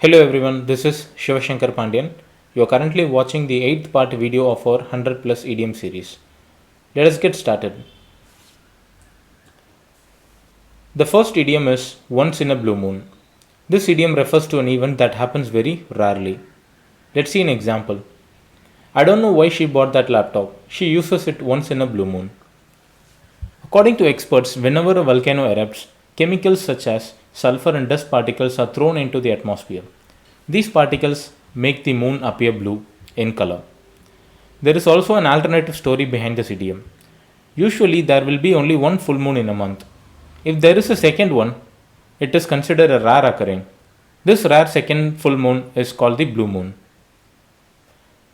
Hello everyone, this is Shivashankar Pandyan. You are currently watching the 8th part video of our 100 plus idiom series. Let us get started. The first idiom is once in a blue moon. This idiom refers to an event that happens very rarely. Let's see an example. I don't know why she bought that laptop. She uses it once in a blue moon. According to experts, whenever a volcano erupts, chemicals such as sulfur and dust particles are thrown into the atmosphere. These particles make the moon appear blue in color. There is also an alternative story behind this idiom. Usually, there will be only one full moon in a month. If there is a second one, it is considered a rare occurring. This rare second full moon is called the blue moon.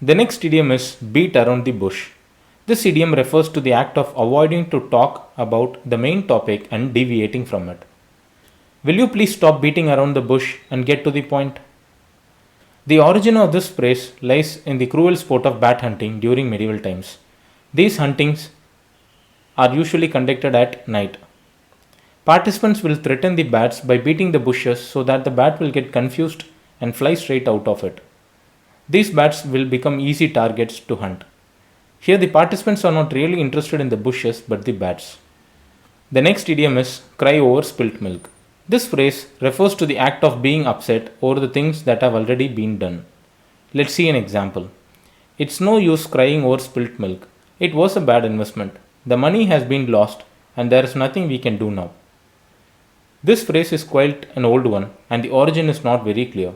The next idiom is beat around the bush. This idiom refers to the act of avoiding to talk about the main topic and deviating from it. Will you please stop beating around the bush and get to the point? The origin of this phrase lies in the cruel sport of bat hunting during medieval times. These huntings are usually conducted at night. Participants will threaten the bats by beating the bushes so that the bat will get confused and fly straight out of it. These bats will become easy targets to hunt. Here, the participants are not really interested in the bushes but the bats. The next idiom is cry over spilt milk. This phrase refers to the act of being upset over the things that have already been done. Let's see an example. It's no use crying over spilt milk. It was a bad investment. The money has been lost and there is nothing we can do now. This phrase is quite an old one and the origin is not very clear.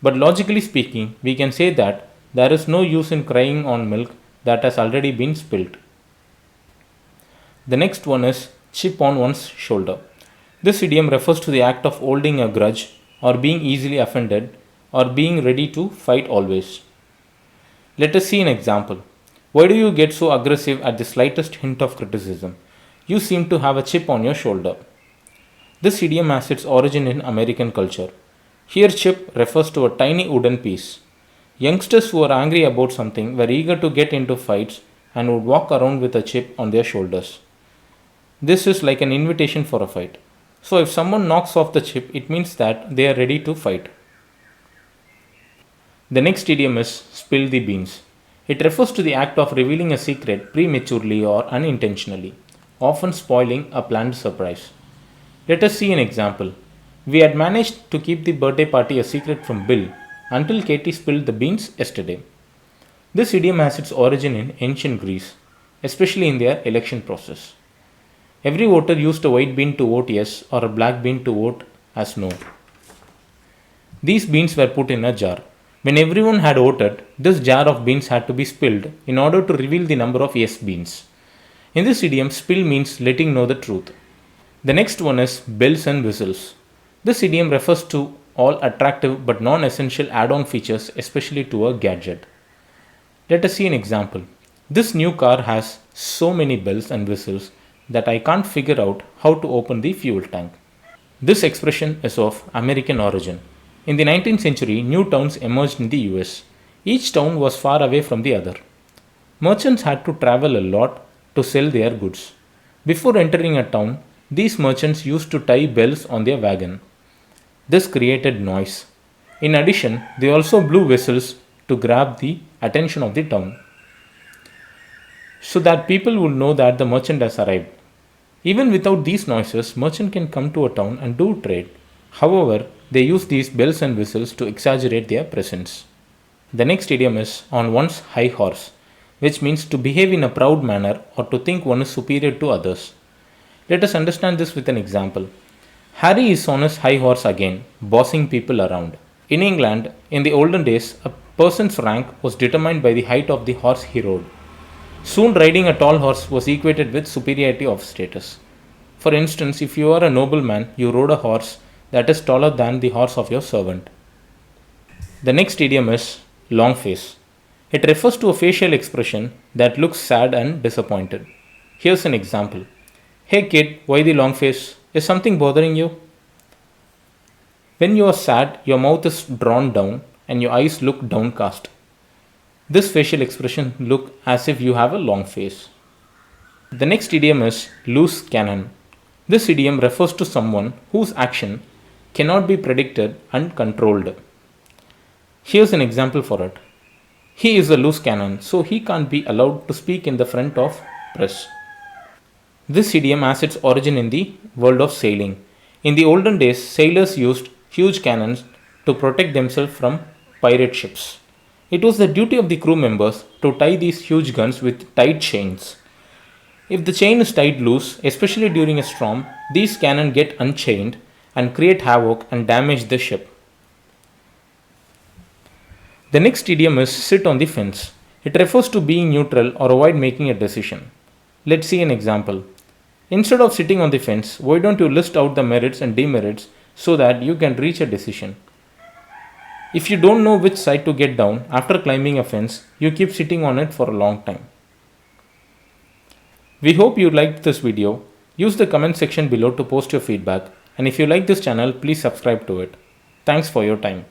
But logically speaking, we can say that there is no use in crying on milk that has already been spilt. The next one is chip on one's shoulder. This idiom refers to the act of holding a grudge or being easily offended or being ready to fight always. Let us see an example. Why do you get so aggressive at the slightest hint of criticism? You seem to have a chip on your shoulder. This idiom has its origin in American culture. Here, chip refers to a tiny wooden piece. Youngsters who are angry about something were eager to get into fights and would walk around with a chip on their shoulders. This is like an invitation for a fight. So if someone knocks off the chip, it means that they are ready to fight. The next idiom is spill the beans. It refers to the act of revealing a secret prematurely or unintentionally, often spoiling a planned surprise. Let us see an example. We had managed to keep the birthday party a secret from Bill until Katie spilled the beans yesterday. This idiom has its origin in ancient Greece, especially in their election process. Every voter used a white bean to vote yes or a black bean to vote as no. These beans were put in a jar. When everyone had voted, this jar of beans had to be spilled in order to reveal the number of yes beans. In this idiom, spill means letting know the truth. The next one is bells and whistles. This idiom refers to all attractive but non-essential add-on features, especially to a gadget. Let us see an example. This new car has so many bells and whistles that I can't figure out how to open the fuel tank. This expression is of American origin. In the 19th century, new towns emerged in the US. Each town was far away from the other. Merchants had to travel a lot to sell their goods. Before entering a town, these merchants used to tie bells on their wagon. This created noise. In addition, they also blew whistles to grab the attention of the town so that people would know that the merchant has arrived. Even without these noises, merchant can come to a town and do trade. However, they use these bells and whistles to exaggerate their presence. The next idiom is on one's high horse, which means to behave in a proud manner or to think one is superior to others. Let us understand this with an example. Harry is on his high horse again, bossing people around. In England, in the olden days, a person's rank was determined by the height of the horse he rode. Soon, riding a tall horse was equated with superiority of status. For instance, if you are a nobleman, you rode a horse that is taller than the horse of your servant. The next idiom is long face. It refers to a facial expression that looks sad and disappointed. Here's an example. Hey kid, why the long face? Is something bothering you? When you are sad, your mouth is drawn down and your eyes look downcast. This facial expression looks as if you have a long face. The next idiom is loose cannon. This idiom refers to someone whose action cannot be predicted and controlled. Here's an example for it. He is a loose cannon, so he can't be allowed to speak in the front of press. This idiom has its origin in the world of sailing. In the olden days, sailors used huge cannons to protect themselves from pirate ships. It was the duty of the crew members to tie these huge guns with tight chains. If the chain is tied loose, especially during a storm, these cannon get unchained and create havoc and damage the ship. The next idiom is sit on the fence. It refers to being neutral or avoid making a decision. Let's see an example. Instead of sitting on the fence, why don't you list out the merits and demerits so that you can reach a decision? If you don't know which side to get down after climbing a fence, you keep sitting on it for a long time. We hope you liked this video. Use the comment section below to post your feedback, and if you like this channel, please subscribe to it. Thanks for your time.